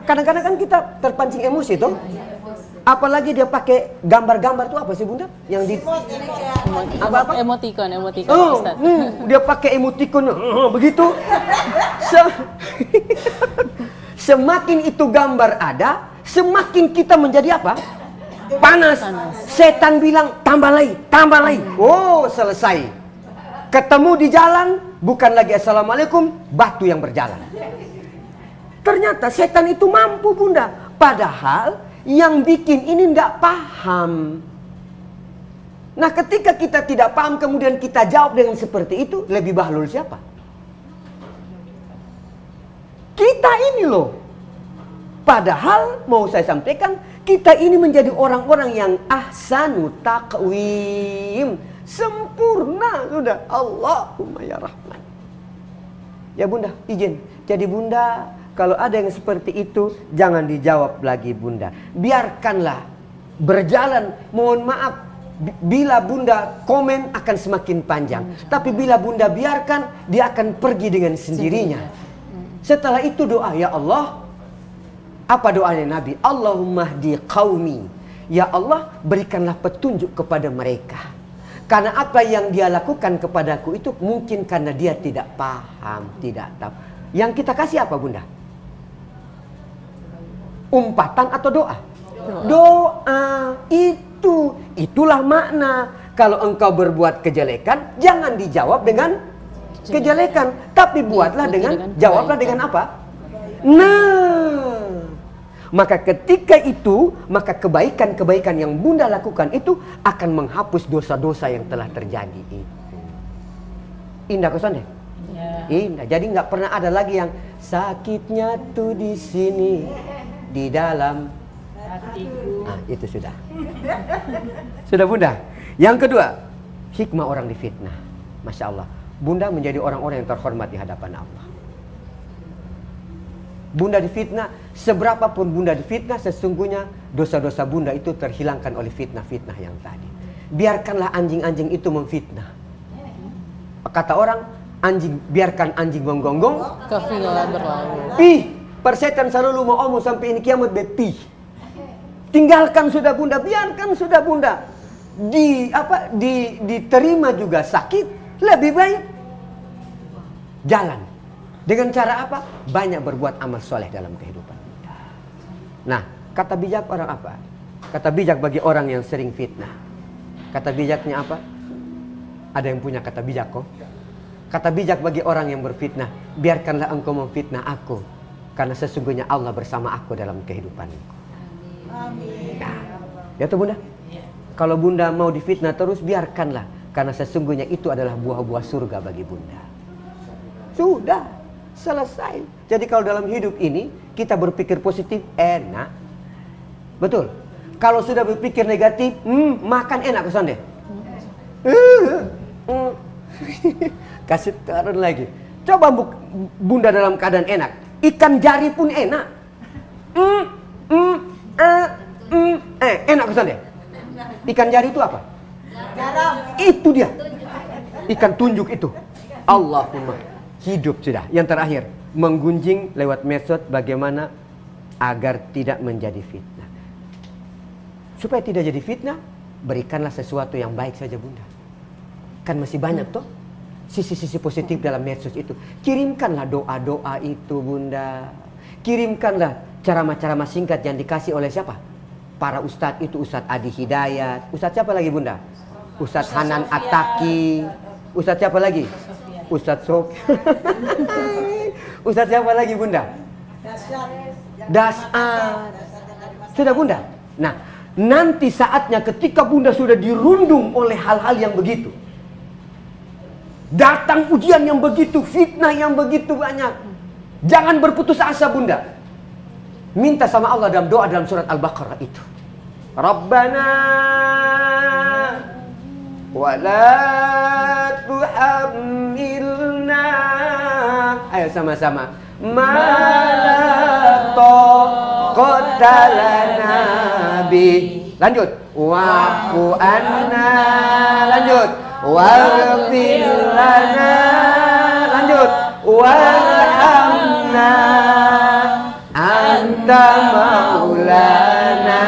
Kadang-kadang kan kita terpancing emosi tuh. Apalagi dia pakai gambar-gambar tuh apa sih Bunda? Yang di apa? Emoticon. Dia pakai emoticon begitu. Semakin itu gambar ada, semakin kita menjadi apa? Panas. Setan bilang tambah lagi. Oh, selesai. Ketemu di jalan, bukan lagi assalamualaikum, batu yang berjalan. Ternyata setan itu mampu Bunda. Padahal yang bikin ini tidak paham. Nah ketika kita tidak paham kemudian kita jawab dengan seperti itu, lebih bahlul siapa? Kita ini loh. Padahal mau saya sampaikan, kita ini menjadi orang-orang yang ahsanu taqwim. Sempurna sudah. Allahumma ya Rahman. Ya Bunda, izin. Jadi Bunda, kalau ada yang seperti itu, jangan dijawab lagi Bunda. Biarkanlah berjalan. Mohon maaf, bila Bunda komen akan semakin panjang. Tapi bila Bunda biarkan, dia akan pergi dengan sendirinya. Setelah itu doa, ya Allah. Apa doanya Nabi? Allahumma hdi qaumi. Ya Allah, berikanlah petunjuk kepada mereka. Karena apa yang dia lakukan kepadaku itu mungkin karena dia tidak paham, tidak tahu. Yang kita kasih apa, Bunda? Umpatan atau doa? Doa. Itulah makna. Kalau engkau berbuat kejelekan, jangan dijawab dengan kejelekan, tapi buatlah jawablah dengan apa? Nah, maka ketika itu, maka kebaikan-kebaikan yang Bunda lakukan itu akan menghapus dosa-dosa yang telah terjadi itu. Indah kesan deh? Ya. Indah. Jadi nggak pernah ada lagi yang sakitnya tuh di sini, di dalam hatiku. Nah, itu sudah. Sudah, Bunda. Yang kedua, hikmah orang difitnah. Masya Allah, Bunda menjadi orang-orang yang terhormat di hadapan Allah. Bunda difitnah, seberapapun Bunda difitnah, sesungguhnya dosa-dosa Bunda itu terhilangkan oleh fitnah-fitnah yang tadi. Biarkanlah anjing-anjing itu memfitnah. Kata orang, biarkan anjing menggonggong, kafilah berlalu. Persetan selalu mau omong sampai ini kiamat bepi. Tinggalkan sudah Bunda, biarkan sudah Bunda. Diterima juga sakit, lebih baik jalan. Dengan cara apa? Banyak berbuat amal soleh dalam kehidupan. Nah, kata bijak orang apa? Kata bijak bagi orang yang sering fitnah. Kata bijaknya apa? Ada yang punya kata bijak kok? Kata bijak bagi orang yang berfitnah, biarkanlah engkau memfitnah aku, karena sesungguhnya Allah bersama aku dalam kehidupanku. Amin. Nah, ya tuh Bunda. Kalau Bunda mau difitnah terus, biarkanlah, karena sesungguhnya itu adalah buah-buah surga bagi Bunda. Sudah. Selesai. Jadi kalau dalam hidup ini kita berpikir positif enak, betul. Kalau sudah berpikir negatif, makan enak kesan deh. Kasih turun lagi. Coba Bunda dalam keadaan enak, ikan jari pun enak. Enak kesan deh. Ikan jari itu apa? Itu dia. Ikan tunjuk itu. Allahumma. Hidup sudah. Yang terakhir, menggunjing lewat medsos bagaimana agar tidak menjadi fitnah. Supaya tidak jadi fitnah, berikanlah sesuatu yang baik saja Bunda. Kan masih banyak toh sisi-sisi positif dalam medsos itu. Kirimkanlah doa-doa itu Bunda. Kirimkanlah ceramah-ceramah singkat yang dikasih oleh siapa? Para ustadz itu, Ustadz Adi Hidayat. Ustadz siapa lagi Bunda? Ustadz Hanan Attaqi. Ustadz siapa lagi? Ustadz Sofian. Ustadz siapa lagi Bunda? Dasar. Sudah Bunda. Nah, nanti saatnya ketika Bunda sudah dirundung oleh hal-hal yang begitu, datang ujian yang begitu, fitnah yang begitu banyak, jangan berputus asa Bunda. Minta sama Allah dalam doa dalam surat Al-Baqarah itu. Rabbana wala tuhammilna, ayo sama-sama, ma la taqata lana bi, lanjut, wa'fu anna, lanjut, waghfir lana, lanjut, warhamna anta maulana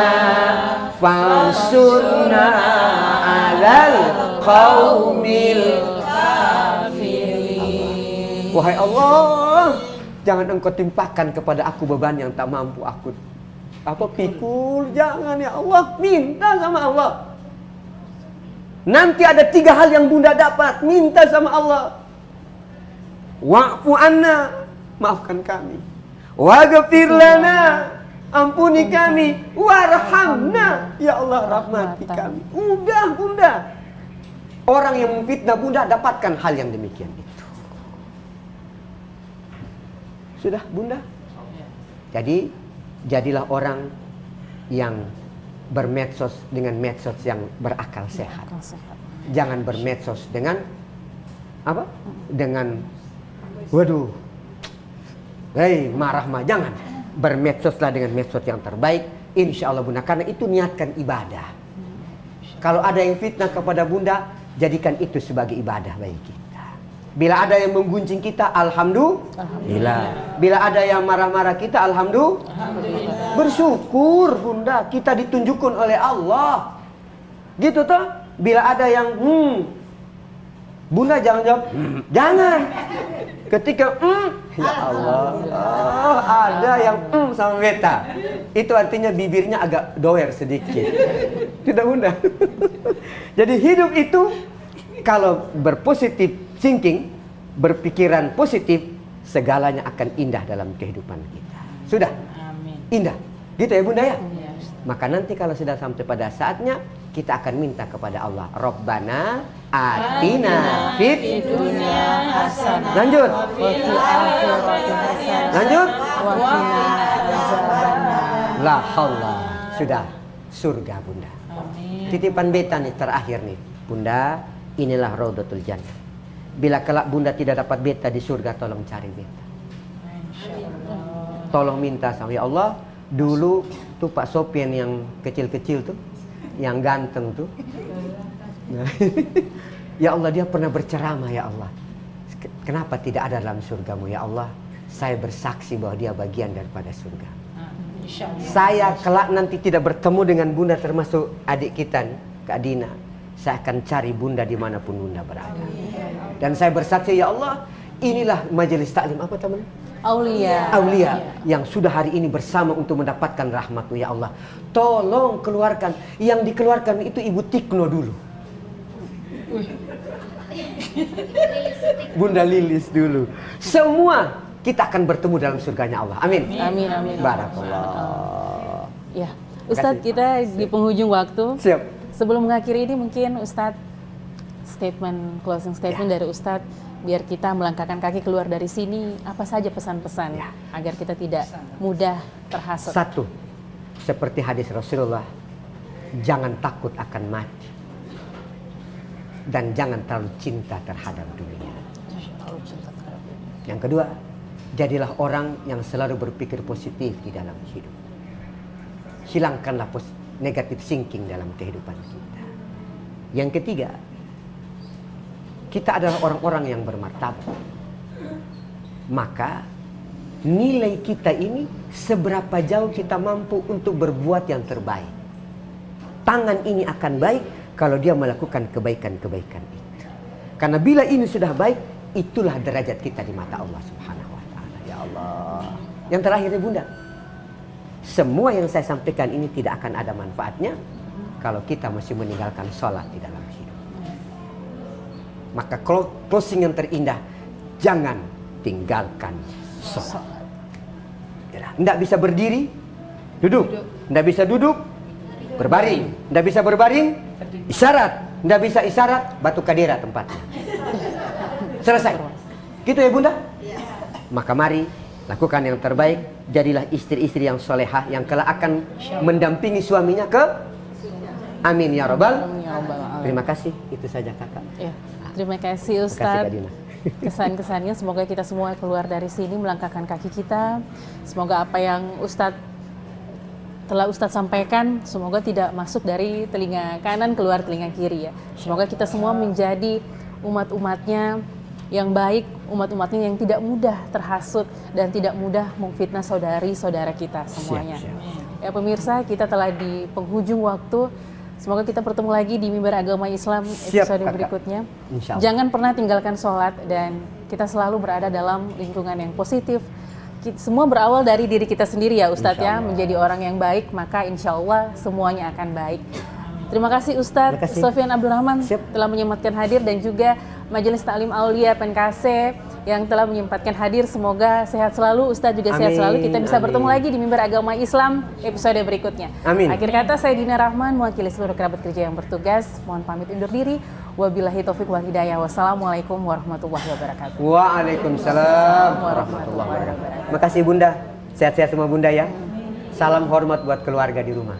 fansurna alal qaumil kafirin. Wahai Allah, jangan engkau timpakan kepada aku beban yang tak mampu aku pikul. Jangan ya Allah, minta sama Allah. Nanti ada 3 hal yang Bunda dapat, minta sama Allah. Wa'fu anna, maafkan kami. Waghfir lana, ampuni kami. Warhamna, ya Allah rahmati kami. Udah Bunda. Orang yang memfitnah Bunda dapatkan hal yang demikian itu. Sudah Bunda. Jadi jadilah orang yang bermedsos dengan medsos yang berakal sehat. Jangan bermedsos dengan apa? Dengan waduh, hei marah mah, jangan. Bermedsoslah dengan medsos yang terbaik, insya Allah Bunda. Karena itu niatkan ibadah. Kalau ada yang fitnah kepada Bunda, jadikan itu sebagai ibadah bagi kita. Bila ada yang menggunjing kita, alhamdulillah. Bila ada yang marah-marah kita, alhamdulillah. Bersyukur Bunda, kita ditunjukkan oleh Allah. Gitu toh? Bila ada yang Bunda jangan jawab, jangan. Ketika ya Allah, ada yang sama beta. Itu artinya bibirnya agak doer sedikit. Tidak Bunda. Jadi hidup itu kalau berpositif thinking, berpikiran positif, segalanya akan indah dalam kehidupan kita. Sudah? Amin. Indah. Gitu ya Bunda ya? Ya. Maka nanti kalau sudah sampai pada saatnya, kita akan minta kepada Allah, Rabbana atina fid dunya hasanah. Lanjut. Lanjut. La haula. Sudah. Surga Bunda. Amin. Titipan beta nih terakhir nih. Bunda, inilah Raudatul Jannah. Bila kelak Bunda tidak dapat beta di surga, tolong cari beta. Tolong minta sama ya Allah. Dulu tuh Pak Sopian yang kecil-kecil tuh, yang ganteng tuh. Nah, ya Allah, dia pernah berceramah ya Allah. Kenapa tidak ada dalam surgamu ya Allah? Saya bersaksi bahwa dia bagian daripada surga. Saya kelak nanti tidak bertemu dengan Bunda, termasuk adik kita nih, Kak Dina. Saya akan cari Bunda dimanapun Bunda berada. Dan saya bersaksi ya Allah, inilah majelis taklim apa teman? Aulia yang sudah hari ini bersama untuk mendapatkan rahmat-Mu ya Allah. Tolong keluarkan. Yang dikeluarkan itu Ibu Tikno dulu. Bunda Lilis dulu. Semua kita akan bertemu dalam surganya Allah. Amin. Amin, amin. Barakallah. Ya, Ustadz, kita di penghujung waktu. Siap. Sebelum mengakhiri ini mungkin Ustadz closing statement dari Ustadz, biar kita melangkahkan kaki keluar dari sini, apa saja pesan-pesan agar kita tidak mudah terhasut. Satu, seperti hadis Rasulullah, jangan takut akan mati dan jangan terlalu cinta terhadap dunia. Yang kedua, jadilah orang yang selalu berpikir positif di dalam hidup. Hilangkanlah negative thinking dalam kehidupan kita. Yang ketiga, kita adalah orang-orang yang bermartabat. Maka nilai kita ini seberapa jauh kita mampu untuk berbuat yang terbaik. Tangan ini akan baik kalau dia melakukan kebaikan-kebaikan itu. Karena bila ini sudah baik, itulah derajat kita di mata Allah Subhanahu wa taala. Ya Allah. Yang terakhir Bunda, semua yang saya sampaikan ini tidak akan ada manfaatnya kalau kita masih meninggalkan sholat di dalam hidup. Maka closing yang terindah, jangan tinggalkan sholat. Tidak bisa berdiri, duduk. Tidak bisa duduk, berbaring. Tidak bisa berbaring, isyarat. Tidak bisa isyarat, batu kadera tempatnya. Selesai. Gitu ya Bunda? Maka mari lakukan yang terbaik. Jadilah istri-istri yang solehah, yang kelak akan mendampingi suaminya ke amin ya Rabbal. Terima kasih. Itu saja kakak. Ya. Terima kasih Ustadz. Kesan-kesannya semoga kita semua keluar dari sini melangkahkan kaki kita. Semoga apa yang telah Ustadz sampaikan, semoga tidak masuk dari telinga kanan keluar telinga kiri ya. Semoga kita semua menjadi umat-umatnya yang baik, umat-umatnya yang tidak mudah terhasut dan tidak mudah memfitnah saudari-saudara kita semuanya. Ya pemirsa, kita telah di penghujung waktu. Semoga kita bertemu lagi di Mimbar Agama Islam episode berikutnya. Jangan pernah tinggalkan sholat dan kita selalu berada dalam lingkungan yang positif. Semua berawal dari diri kita sendiri ya Ustadz ya. Menjadi orang yang baik, maka insya Allah semuanya akan baik. Terima kasih Ustadz Sofyan Abdurrahman telah menyempatkan hadir, dan juga Majelis Taklim Aulia PNKC yang telah menyempatkan hadir. Semoga sehat selalu, Ustadz juga sehat selalu. Kita bisa bertemu lagi di Mimbar Agama Islam episode berikutnya. Amin. Akhir kata, saya Dina Rahman mewakili seluruh kerabat kerja yang bertugas. Mohon pamit undur diri. Wabillahi taufiq wal hidayah. Wassalamualaikum warahmatullahi wabarakatuh. Waalaikumsalam warahmatullahi wabarakatuh. Makasih Bunda. Sehat-sehat semua Bunda ya. Salam hormat buat keluarga di rumah.